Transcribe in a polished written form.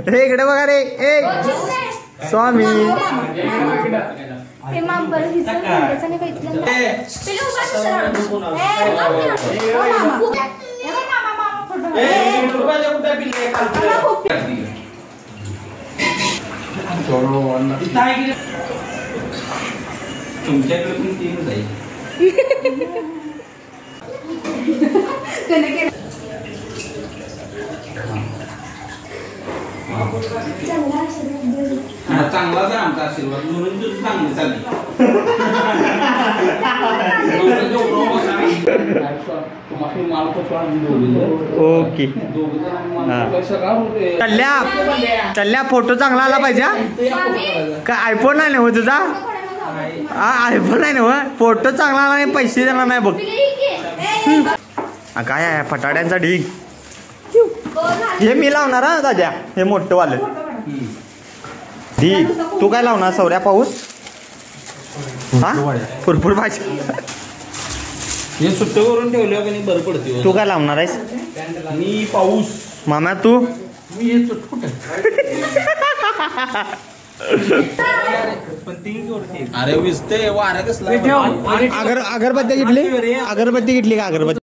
हे इकडे बघा रे एक स्वामी तुमच्याकडे पण तीन जाईल चांगलाच आहे आमचा आशीर्वाद म्हणून तू चांगली चालली ओके चल्ल्या फोटो चांगला आला पाहिजे का आयफोन नाही ना हो तुझा आयफोन नाही ना फोटो चांगला आला नाही पैसे देणार नाही बघ काय आहे फटाड्यांचा ढीग हे मी लावणार हा दाद्या हे मोठं वालं ढीग तू काय लावणार सौर्या पाऊस हा फुरफुर भाजी हे सुट्ट करून ठेवलं की बरं पडते तू काय लावणार आहेस मी पाऊस मामा तू मी हे चुटकुट अरे विसते वारा कसला अगरबत्ती घेतली का अगरबत्ती